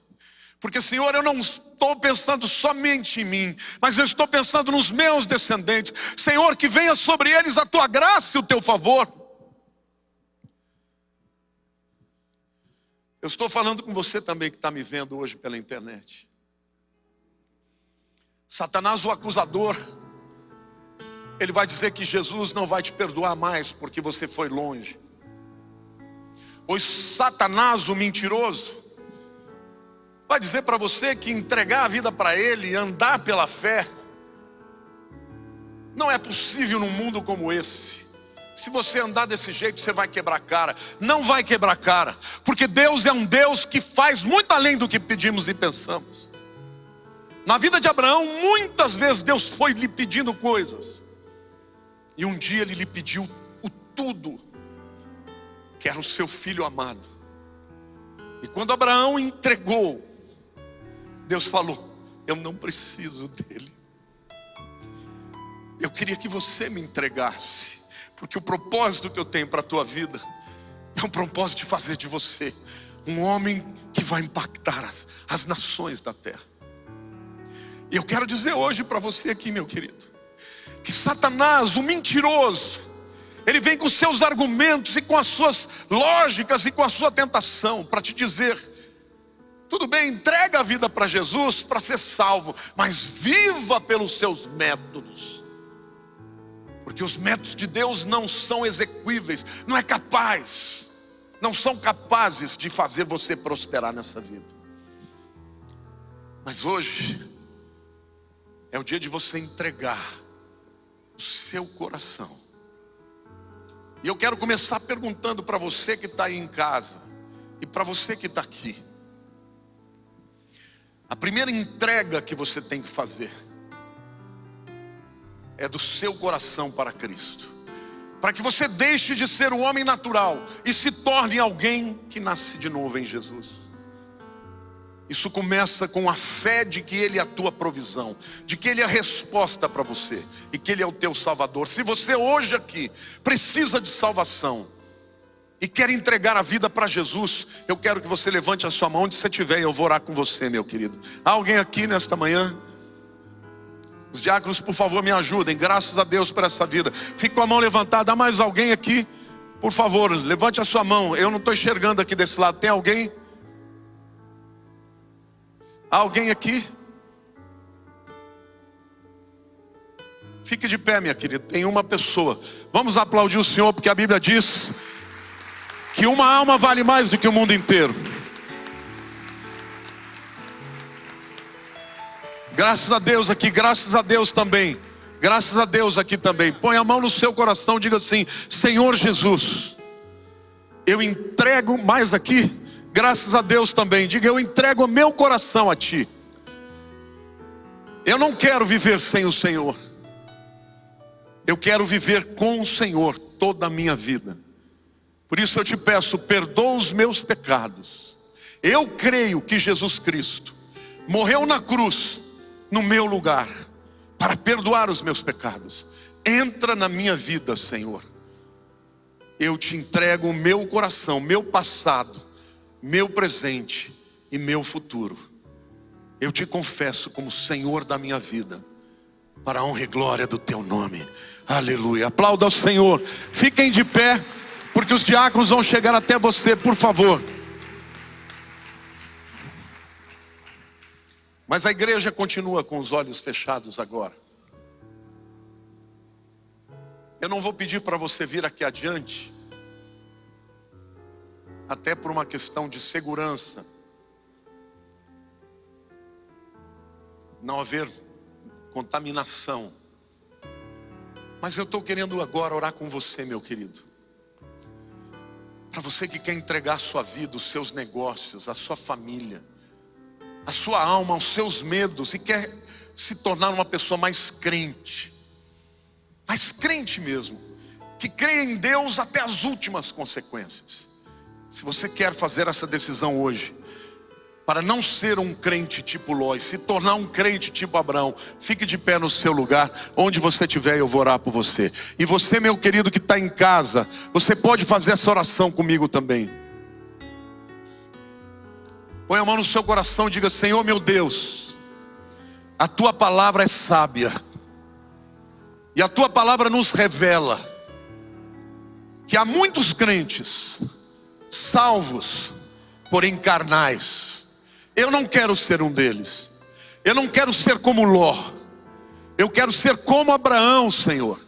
Porque, Senhor, eu não estou pensando somente em mim, mas eu estou pensando nos meus descendentes. Senhor, que venha sobre eles a tua graça e o teu favor. Eu estou falando com você também que está me vendo hoje pela internet. Satanás, o acusador, ele vai dizer que Jesus não vai te perdoar mais porque você foi longe. Pois Satanás, o mentiroso, vai dizer para você que entregar a vida para ele, andar pela fé, não é possível num mundo como esse. Se você andar desse jeito, você vai quebrar a cara. Não vai quebrar a cara, porque Deus é um Deus que faz muito além do que pedimos e pensamos. Na vida de Abraão, muitas vezes Deus foi lhe pedindo coisas, e um dia ele lhe pediu o tudo, que era o seu filho amado. E quando Abraão entregou, Deus falou: eu não preciso dele. Eu queria que você me entregasse, porque o propósito que eu tenho para a tua vida é um propósito de fazer de você um homem que vai impactar as nações da terra. E eu quero dizer hoje para você aqui, meu querido, que Satanás, o mentiroso, ele vem com seus argumentos e com as suas lógicas e com a sua tentação para te dizer: tudo bem, entrega a vida para Jesus para ser salvo, mas viva pelos seus métodos. Porque os métodos de Deus não são execuíveis, não é capaz, não são capazes de fazer você prosperar nessa vida. Mas hoje é o dia de você entregar o seu coração. E eu quero começar perguntando para você que está aí em casa e para você que está aqui. A primeira entrega que você tem que fazer é do seu coração para Cristo, para que você deixe de ser um homem natural e se torne alguém que nasce de novo em Jesus. Isso começa com a fé de que Ele é a tua provisão, de que Ele é a resposta para você e que Ele é o teu Salvador. Se você hoje aqui precisa de salvação e quer entregar a vida para Jesus, eu quero que você levante a sua mão onde você estiver e eu vou orar com você, meu querido. Há alguém aqui nesta manhã? Os diáconos, por favor, me ajudem. Graças a Deus por essa vida. Fique com a mão levantada. Há mais alguém aqui? Por favor, levante a sua mão. Eu não estou enxergando aqui desse lado. Tem alguém? Há alguém aqui? Fique de pé, minha querida. Tem uma pessoa. Vamos aplaudir o Senhor, porque a Bíblia diz que uma alma vale mais do que o mundo inteiro. Graças a Deus aqui, graças a Deus também. Graças a Deus aqui também. Põe a mão no seu coração, diga assim: Senhor Jesus, eu entrego, mais aqui, graças a Deus também. Diga: eu entrego o meu coração a Ti. Eu não quero viver sem o Senhor. Eu quero viver com o Senhor toda a minha vida. Por isso eu te peço, perdoa os meus pecados. Eu creio que Jesus Cristo morreu na cruz no meu lugar para perdoar os meus pecados. Entra na minha vida, Senhor. Eu te entrego o meu coração, meu passado, meu presente e meu futuro. Eu te confesso como Senhor da minha vida, para a honra e glória do teu nome. Aleluia. Aplauda ao Senhor. Fiquem de pé, porque os diáconos vão chegar até você, por favor. Mas a igreja continua com os olhos fechados agora. Eu não vou pedir para você vir aqui adiante, até por uma questão de segurança, não haver contaminação. Mas eu estou querendo agora orar com você, meu querido. Para você que quer entregar a sua vida, os seus negócios, a sua família, a sua alma, os seus medos, e quer se tornar uma pessoa mais crente mesmo, que crê em Deus até as últimas consequências. Se você quer fazer essa decisão hoje, para não ser um crente tipo Ló, e se tornar um crente tipo Abraão. Fique de pé no seu lugar, onde você estiver, eu vou orar por você. E você, meu querido que está em casa, você pode fazer essa oração comigo também. Põe a mão no seu coração e diga: Senhor meu Deus, a tua palavra é sábia, e a tua palavra nos revela que há muitos crentes salvos, porém carnais. Eu não quero ser um deles. Eu não quero ser como Ló. Eu quero ser como Abraão, Senhor.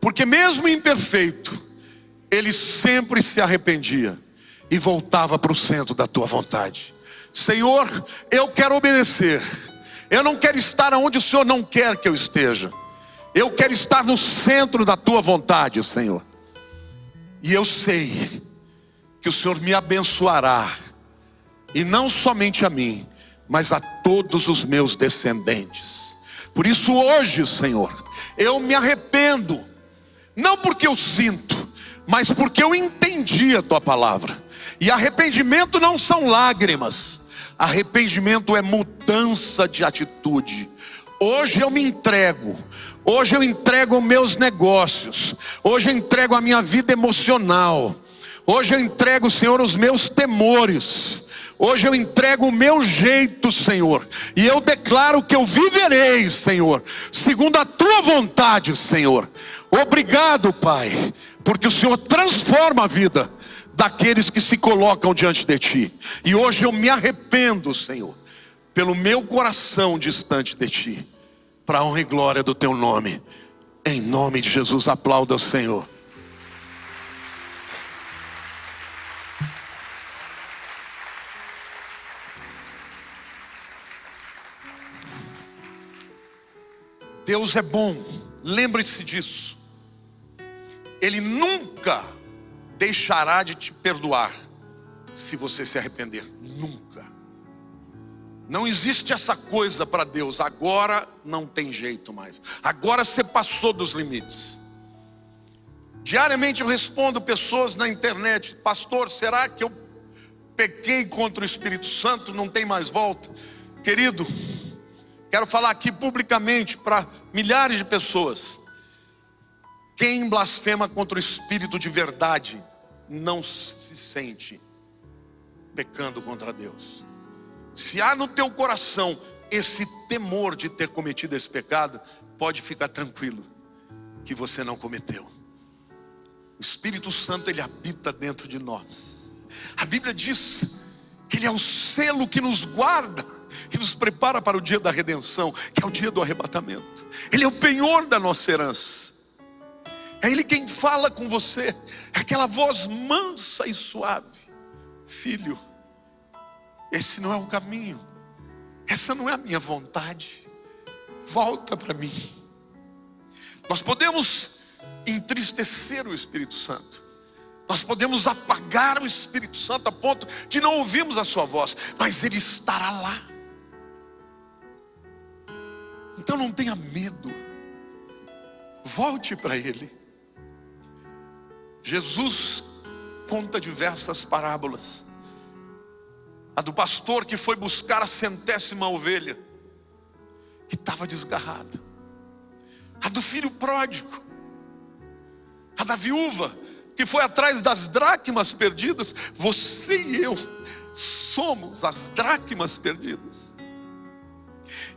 Porque mesmo imperfeito, ele sempre se arrependia e voltava para o centro da tua vontade. Senhor, eu quero obedecer. Eu não quero estar onde o Senhor não quer que eu esteja. Eu quero estar no centro da tua vontade, Senhor. E eu sei que o Senhor me abençoará, e não somente a mim, mas a todos os meus descendentes. Por isso hoje, Senhor, eu me arrependo, não porque eu sinto, mas porque eu entendi a tua palavra. E arrependimento não são lágrimas, arrependimento é mudança de atitude. Hoje eu me entrego. Hoje eu entrego meus negócios. Hoje eu entrego a minha vida emocional. Hoje eu entrego, Senhor, os meus temores. Hoje eu entrego o meu jeito, Senhor. E eu declaro que eu viverei, Senhor, segundo a tua vontade, Senhor. Obrigado, Pai, porque o Senhor transforma a vida daqueles que se colocam diante de ti. E hoje eu me arrependo, Senhor, pelo meu coração distante de ti, para a honra e glória do teu nome. Em nome de Jesus, aplauda o Senhor. Deus é bom, lembre-se disso. Ele nunca deixará de te perdoar se você se arrepender. Nunca. Não existe essa coisa para Deus: agora não tem jeito mais, agora você passou dos limites. Diariamente eu respondo pessoas na internet: pastor, será que eu pequei contra o Espírito Santo? Não tem mais volta? Querido, quero falar aqui publicamente para milhares de pessoas: quem blasfema contra o Espírito de verdade não se sente pecando contra Deus. Se há no teu coração esse temor de ter cometido esse pecado, pode ficar tranquilo que você não cometeu. O Espírito Santo, ele habita dentro de nós. A Bíblia diz que ele é o selo que nos guarda e nos prepara para o dia da redenção, que é o dia do arrebatamento. Ele é o penhor da nossa herança. É ele quem fala com você, é aquela voz mansa e suave: filho, esse não é o caminho, essa não é a minha vontade, volta para mim. Nós podemos entristecer o Espírito Santo, nós podemos apagar o Espírito Santo a ponto de não ouvirmos a sua voz, mas ele estará lá. Então não tenha medo, volte para ele. Jesus conta diversas parábolas. A do pastor que foi buscar a 100ª ovelha, que estava desgarrada. A do filho pródigo. A da viúva que foi atrás das dracmas perdidas. Você e eu somos as dracmas perdidas.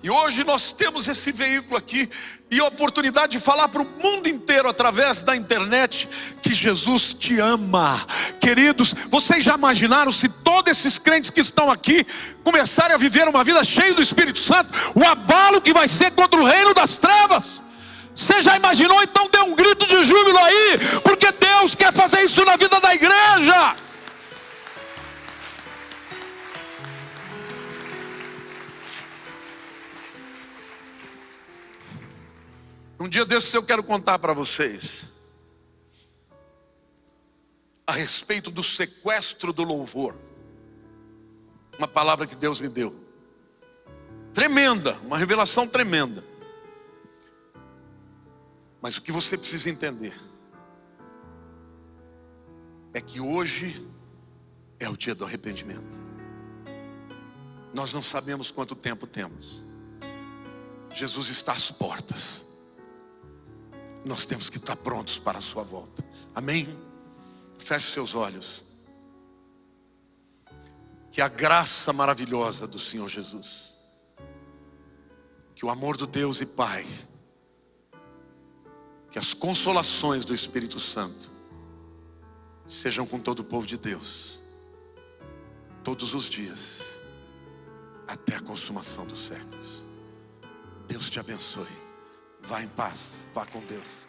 E hoje nós temos esse veículo aqui e a oportunidade de falar para o mundo inteiro através da internet que Jesus te ama. Queridos, vocês já imaginaram se todos esses crentes que estão aqui começarem a viver uma vida cheia do Espírito Santo, o abalo que vai ser contra o reino das trevas? Você já imaginou? Então dê um grito de júbilo aí, porque Deus quer fazer isso na vida da igreja. Um dia desses eu quero contar para vocês a respeito do sequestro do louvor. Uma palavra que Deus me deu, tremenda, uma revelação tremenda. Mas o que você precisa entender é que hoje é o dia do arrependimento. Nós não sabemos quanto tempo temos. Jesus está às portas. Nós temos que estar prontos para a sua volta. Amém? Feche seus olhos. Que a graça maravilhosa do Senhor Jesus, que o amor do Deus e Pai, que as consolações do Espírito Santo sejam com todo o povo de Deus, todos os dias, até a consumação dos séculos. Deus te abençoe. Vá em paz, vá com Deus.